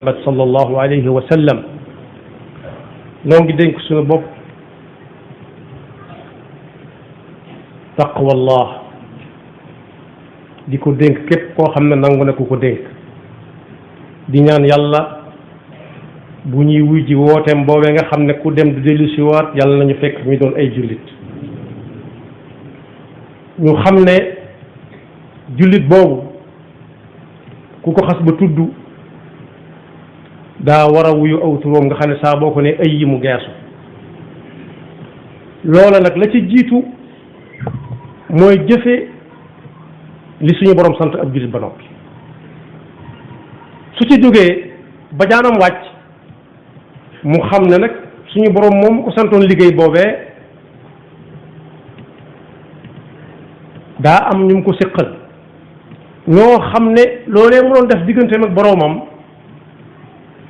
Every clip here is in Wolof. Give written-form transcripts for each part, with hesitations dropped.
Muhammad sallallahu alayhi wa sallam noo ngi dénk suñu bopp taqwallah di ko dénk képp koo xam ne nangu na ku ko dénk di ñaan yàlla bu ñuy wuy ji wooteem boobee nga xam ne ku dem du dellu si waat yàlla nañu fekk ñu doon ay jullit ñu xam ne jullit boobu ku ko xas ba tudd daa war a wuyu aw turoom nga xam ne saa boo ko ne ay yi mu geesu loola nag la ci jiitu mooy jëfe li suñu borom sant ab jullit ba noppi su ci jógee ba jaanam wàcc mu xam ne nag suñu borom moom ko santoon liggéey boobee daa am ñu mu ko séqal ñoo xam ne loolee mu doon def digganteem ak boroomam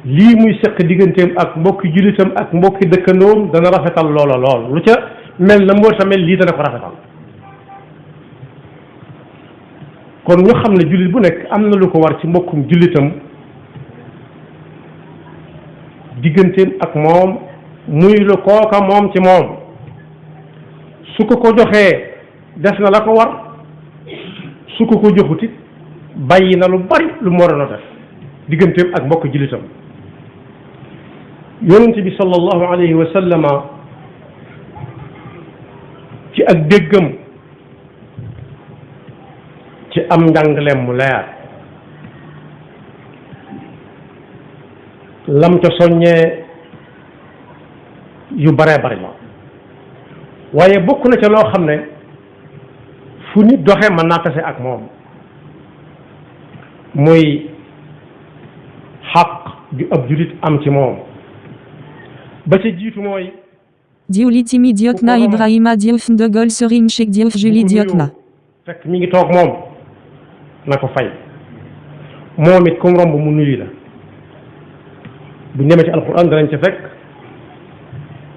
lii muy seq digganteem ak mbokki jullitam ak mbokki dëkkandoom dana rafetal loola lool lu ca mel na moo ta mel lii dana ko rafetal kon ñu xam ne jullit bu nekk am na lu ko war ci mbokkum jullitam digganteem ak moom muy lu kooka moom ci moom su ko ko joxee def na la ko war su ko ko joxutit bàyyi na lu bari lu mu waroon a def digganteem ak mbokk jullitam yonent bi sallallahu alayhi wa sallama ci ak déggam ci am njàngaleem mu leer lam ca soññee yu baree bari la waaye bokk na ca loo xam ne fu nit doxee mën naa tase ak moom muy xaq ju ab julit am ci moom ba ca jiitu mooy Diulitimi Diokna Ibrahima Diouf Ndogol Serigne Cheikh Diouf Juli Diokna fekk mi ngi toog moom na ko fay moom it comme romb mu nuyu la bu ñemee ci alquran danañ ca fekk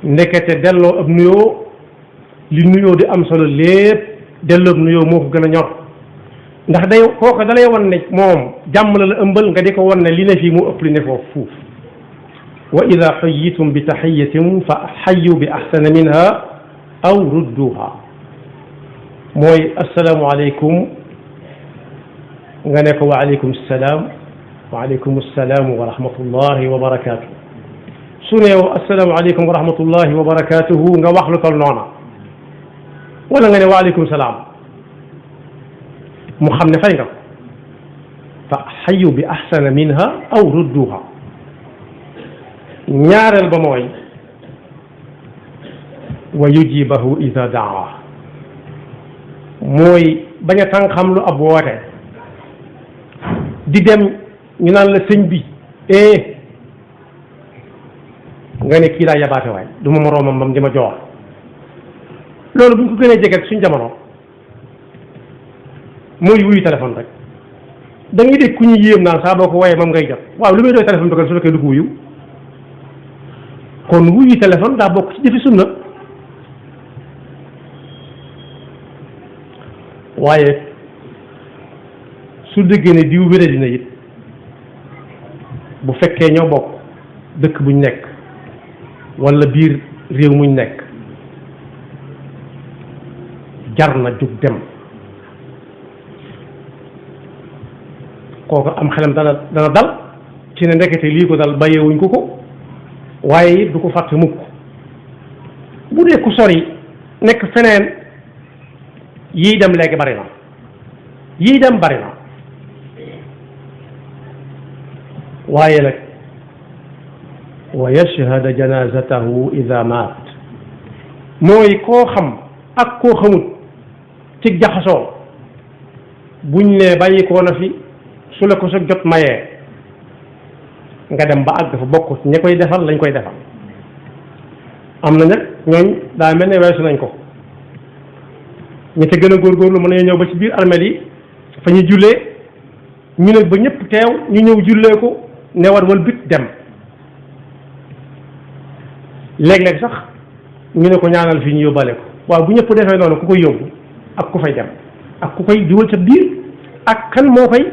ndekete delloo ab nuyoo li nuyoo di am solo lépp delloo ab nuyoo moo ko gën a ñor ndax day kooku dalay wan ne moom jàmm la ëmbal nga di ko wan ne li ne fii mu ëpp li ne foofu fuuf wa ida xayitum bi taxiyatin fa xayu bi axsana minha aw rudduha mooy assalaamu aleykum nga ne ko wa aleykum salaam wa aleykum salaam wa rahmatullahi wa barakaatu su ne assalaamu aleykum wa rahmatullahi wa barakaatuhu nga wax lu tol noona wala nga ne wa aleykum salaam mu xam ne fay nga ko fa xayu bi axsana minha aw rudduha ñaareel ba mooy wa yujibahu ida daa mooy bañ a tàng xam lu ab woote di dem ñu naan la sëñ bi nga ne kii laa yabaate waay du ma moroomam mam di ma joor loolu bu ñu ko gënee jege suñ jamono mooy wuyu téléphone rek da ngay dégg ku ñu yéem naan saa boo ko wooyee moom ngay jot waaw lu muy doy téléphone bi ko su fekkee du ko wuyu kon wuyu téléphone daa bokk ci jëfi sunna waaye su déggee ne diw wéré dina it bu fekkee ñoo bokk dëkk buñ nekk wala biir réew muñ nekk jar na jug dem kooku am xelam dana dal ci ne ndekete lii ko dal bàyyeewuñ ko waaye it du ko fàtte mukk bu dee ku sori nekk feneen yii dem léegi bari na yii dem bari na waaye nag wa yashhada janazatahu ida maat mooy koo xam ak koo xamut ci jaxasoo buñ ne bàyyi koo na fi su la ko sa jot mayee nga dem ba àgg dafa bokk ña koy defal lañ koy defal am na nag ñooñ daa mel ne weesu nañ ko ñi te gën a góorgóorlu mën nañu ñëw ba ci biir armeel yi fa ñu jullee ñu ne ba ñëpp teew ñu ñëw jullee ko ne war wal bit dem léeg-léeg sax ñu ne ko ñaanal fii ñu yóbbaale ko waaw bu ñëpp defee noonu ku koy yóbbu ak ku fay dem ak ku koy dugal ca biir ak kan moo koy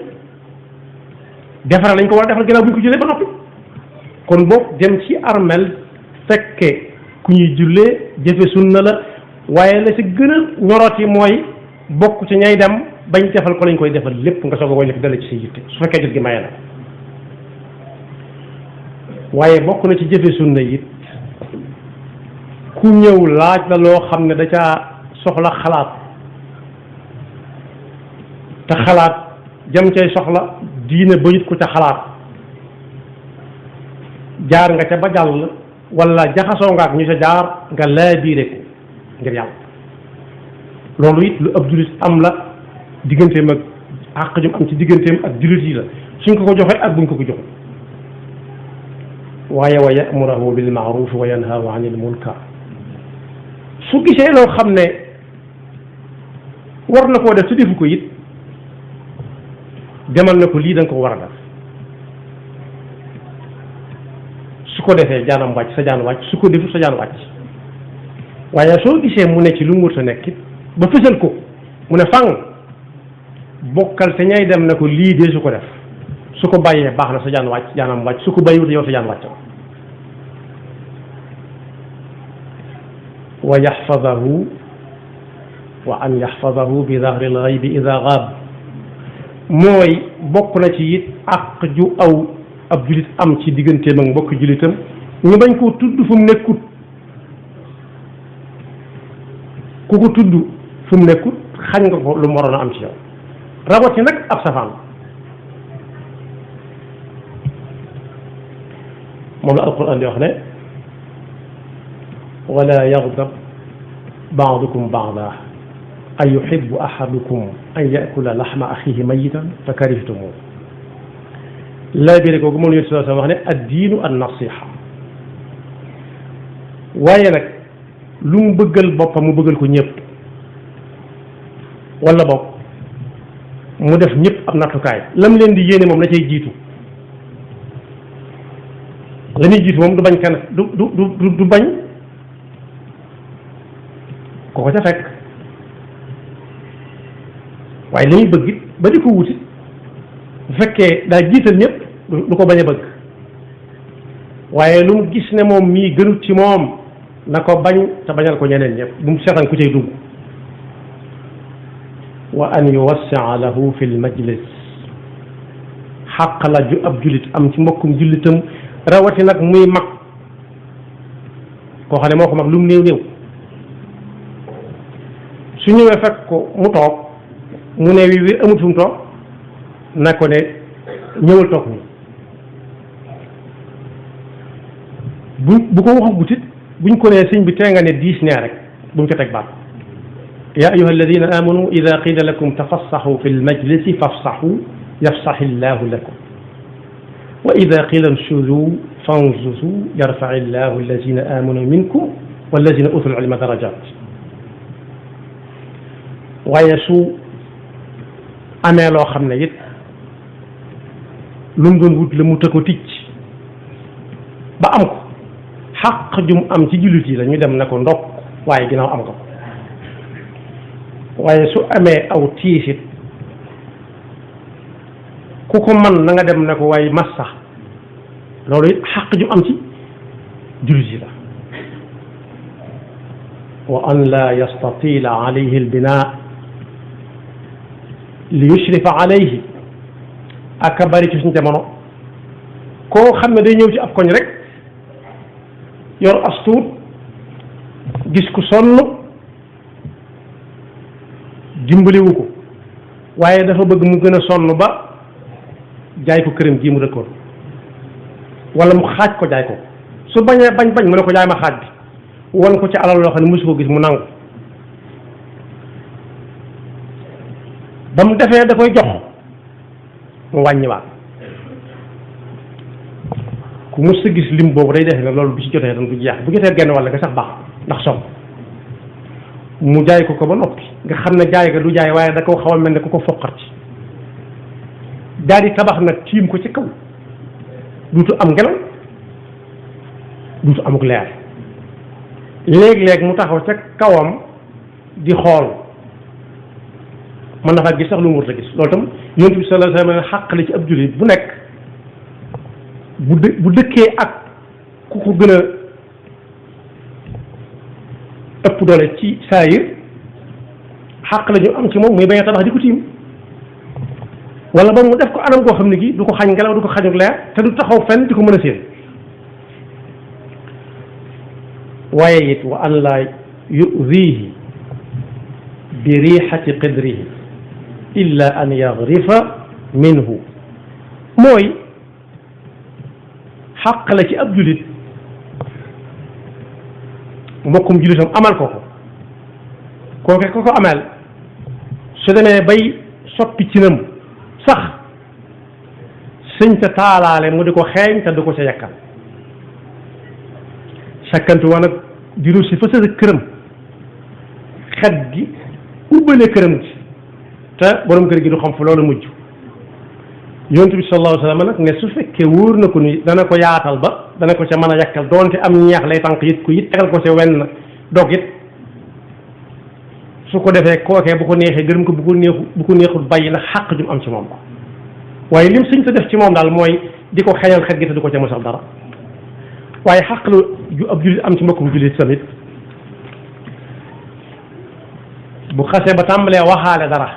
defara lañ ko war a defal ginnaaw bu ñu ko jëlee ba noppi kon boog dem ci armel fekke ku ñuy jullee jëfe sunna la waaye la ci gën a ñoroti mooy bokk ci ñay dem bañ defal ko lañ koy defal lépp nga soog a wàññi ko dala ci sa yitte su fekkee jot gi maye la waaye bokk na ci jëfe sunna it ku ñëw laaj la loo xam ne da caa soxla xalaat te xalaat jam cay soxla diine bayit ko ca xalaat jaar nga ca ba jàll wala jaxasoo nga ak ñu ca jaar nga laabiire ko ngir yàlla loolu it lu ab jullit am la digganteem ak àq jum am ci digganteem ak jullit yi la suñ ko ko joxee ak buñ ko ko joxee waaye wa ya'muruhu bil ma'ruf wa yanhahu 'anil munkar su gisee loo xam ne war na koo def su defu ko it demal na ko lii da nga ko war a def su ko defee jaanam wàcc sa jaan wàcc su ko defu sa jaan wàcc waaye soo gisee mu ne ci lu mu wër sa nekk it ba fësal ko mu ne fang bokkal te ñay dem ne ko lii dee su ko def su ko bàyyee baax na sa jaan wàcc jaanam wàcc su ko bàyyiwut yow sa jaan wàcc wa yaxfadahu wa an yaxfadahu bi dahri lxaybi ida gaab mooy bokk na ci it àq ju aw ab julit am ci digganteem ak mbokk julitam ñu bañ koo tudd fu mu nekkut ku ko tudd fu mu nekkut xañ nga ko lu mu waroon a am ci yow rawati nag ab safaan moom la alquran di wax ne wala yaghdab ba'dukum ba'dan an yuhibbu ahadukum an ya'kula lahma akhihi mayitan fa karihtumuh laa biire googu moom la Yonent sallallahu alayhi wa sallam wax ne ad-diinu an-nasiha waaye nag lu mu bëggal boppam mu bëggal ko ñëpp wala bopp mu def ñëpp ab nattukaay lam leen di yéene moom la cay jiitu la muy jiitu moom du bañ kenn du bañ ko ko ca fekk waaye la muy bëgg it ba di ko wuti bu fekkee daa jiital ñëpp du ko bañ a bëgg waaye lu mu gis ne moom mii gënut ci moom na ko bañ te bañal ko ñeneen ñëpp bu mu seetaan ku cay dugg wa an yuwassia lahu fi lmajlis xàq la ju ab jullit am ci mbokkum jullitam rawati nag muy mag koo xam ne moo ko mag lu mu néew néew su ñëwee fekk ko mu toog mu ne wi amut fu mu toog na ko ne ñëwal toog nii bu ko waxagut it buñ ko nee sëñ bi tee nga ne diis nee rek bu mu ca teg baat yaa ayyuha alladina amanu ida qila lakum tafassaxu fi lmajlisi fafsaxu yafsaxi llahu lakum wa ida qila nshudu fanzuzu yarfaci llahu alladina amanu minkum walladina utul ilma darajat waaye su amee loo xam ne it lu mu doon wut la mu tëkko ticc ba am ko xaq jum am ci jullit yi la ñu dem ne ko ndokk waaye ginnaaw am nga ko waaye su amee aw tiisit ku ko man na nga dem ne ko waaye massa loolu it xaq jum am ci jullit yi la wa an la yastatila alayhi albina li yushrifa alayhi aka bari ci suñu jamono koo xam ne day ñëw ci ab koñ rek yor astuut gis ku sonn dimbaliwu ko waaye dafa bëgg mu gën a sonn ba jaay ko këram ji mu dëkkoon wala mu xaaj ko jaay ko su bañee bañ mu ne ko jaay ma xaaj bi wan ko ci alal loo xam ne mosu ko gis mu nangu ba mu defee da koy jox mu wàññiwaat ku mos a gis lim boobu day defe ne loolu bu ci jotee tam du jeex bu jotee genn wàll nga sax baax ndax som mu jaay ko ba noppi nga xam ne jaay ga du jaay waaye da ko xaw a mel ne ku ko foqat ci daal di tabax nag tiim ko ci kaw duutu am ngelaw duutu amuk leer léeg-léeg mu taxaw ca kawam di xool mën na faa gis sax lu mu warut a gis loolu tam Yonent bi sallallahu alayhi wa sallam xàq la ci ab jullit bu nekk bu dëkkee ak ku ko gën a ëpp doole ci saayir xàq la ñu am ci moom muy bañ a tabax di ko tiim wala ba mu def ko anam koo xam ne gi du ko xañ ngelaw du ko xañuk leer te du taxaw fenn di ko mën a séen waaye it wa an laa yudihi bi riixati qidrihi illa an yagrifa minhu mooy xàq la ci ab julit mbokkum julitam amal ko kooke ko ko amal su demee bay soppi cinam sax sëñ ta taalaale mu di ko xeeñ te du ko ca yàkkal sakkantu waa nag di ruus si fa sa këram xet gi ubbale këram gi te borom kër gi du xam fu loolu mujj yonent bi sallallahu alayhi wa sallam nag ne su fekkee wóor na ko ni dana ko yaatal ba dana ko ca mën a yàkkal doonte am ñeex lay tànk yit ko it tegal ko ca wenn dog it su ko defee kookee bu ko neexee gërëm ko bu ko neexul bàyyi nag xàq jum am ci moom ko waaye lim sëñ sa def ci moom daal mooy di ko xeñal xet gi te du ko ca mosal dara waaye xàq la ju ab jullit am ci mbokkum jullit tamit bu xasee ba tàmbalee waxaale dara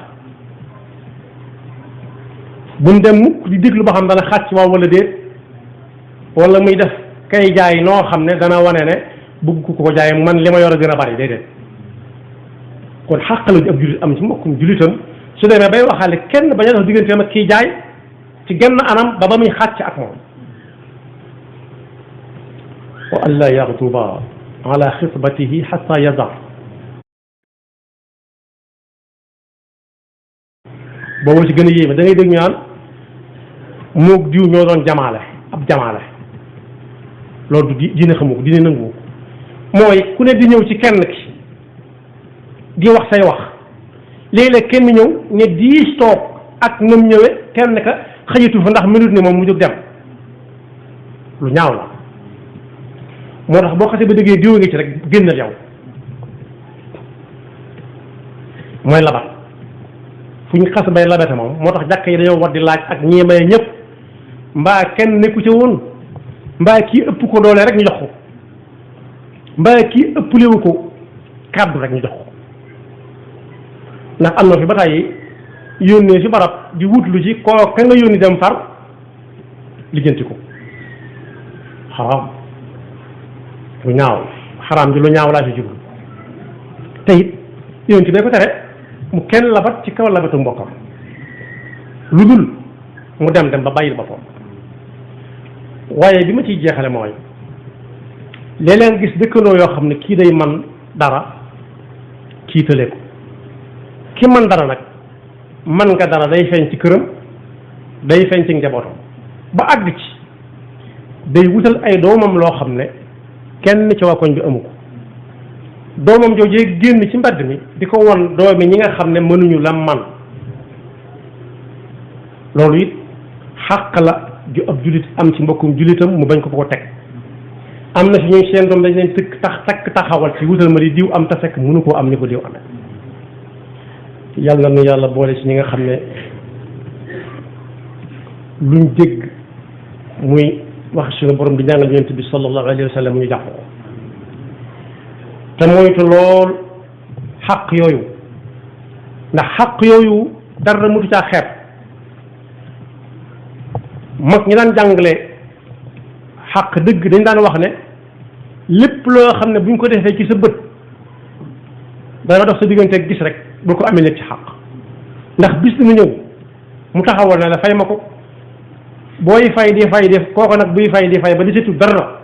buñ dem mukk di déglu ba xam dana xàcc waaw wala déet wala muy def kay jaay noo xam ne dana wane ne bëgg ko jaay man li ma yor a gën a bari déedéet kon xàq la ju ab jullit am ci mbokkum jullitam su demee bay waxaale kenn bañ a dox digganteem ak kii jaay ci genn anam ba muy xàcc ak moom wa an laa yaxduba ala xitbatihi xata yada boobu ci gën a yéeme da ngay dégg ñu naan moog diw ñoo doon jamaale ab jamaale loolu du diine xamu ko diine nangu ko mooy ku ne di ñëw ci kenn ki di wax say wax léeg-léeg kenn ñëw ne diis toog ak nam ñëwee kenn ka xëyatu fa ndax minute ne moom mu jóg dem lu ñaaw la moo tax boo xasee ba déggee diw ngi ci rek génnal yow mooy labat fu ñu xas bay labete moom moo tax jàkk yi dañoo war di laaj ak ñii maye ñëpp mbaa kenn nekku ca woon mbaa kii ëpp ko doole rek ñu jox ko mbaa kii ëpp léwu ko kàddu rek ñu jox ko ndax am na fi ba tàyyi yónnee si barab di wutlu ci koo ka nga yónni dem far lijjanti ko xaraam lu ñaaw xaraam ji lu ñaaw laa si jublu te it yónni bee ko tere mu kenn labat ci kaw labatu mbokkam lu dul mu dem ba bàyyil boppam waaye bi ma ciy jeexale mooy léeg-léeg gis dëkkandoo yoo xam ne kii day man dara kii tële ko ki man dara nag man nga dara day feeñ ci këram day feeñ ci njabootam ba àgg ci day wutal ay doomam loo xam ne kenn ci waa koñ bi amu ko doomam joojee génn ci mbedd mi di ko won doomi ñi nga xam ne mënuñu la man loolu it xàq la ju ab jullit am ci mbokkum jullitam mu bañ ko teg am na fi ñuy seen doom dañ leen takk taxawal ci wutal ma di diw am te fekk mënu koo am ni ko diw amee yàlla nu yàlla boole ci ñi nga xam ne luñ dégg muy wax suñu borom di jàngal yonent bi sallallahu alayhi wa sallam ñu jàpp ko te moytu lool xaq yooyu ndax xaq yooyu dara mutu caa xeeb mag ñi daan jàngale xaq dëgg dañ daan wax ne lépp loo xam ne buñ ko defee ci sa bët dana dox sa diggante ak gis rek boo ko amee nekk ci xaq ndax bis dina ñëw mu taxawal ne la fay ma ko booy fay di kooku nag buy fay di fay ba di setu dara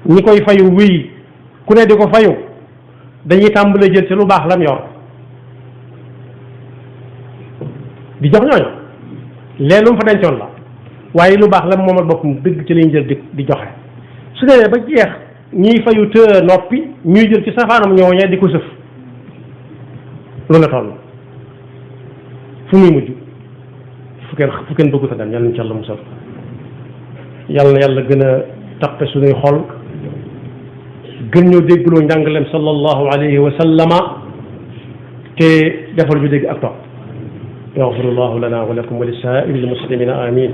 ñi koy fayu wéy ku ne di ko fayu dañuy tàmbalee jël ci lu baax lam yor di jox ñooñu lee lu mu fa dencoon la waaye lu baax lam moomal boppam dëgg ci lañ jël di joxe su demee ba jeex ñiy fayu të noppi ñuy jël ci safaanam ñooñee di ko sëf lu la toll fu muy mujj fu kenn bëggu ta dem yàlla insha Allah musal yàlla na yàlla gën a tappe suñuy xol gën ñoo déggloo njàngaleem sallallahu alayhi wa sallama te defal ñu dégg ak topp yaxfirullahu lana wa lakum wa li saa'iril muslimina amin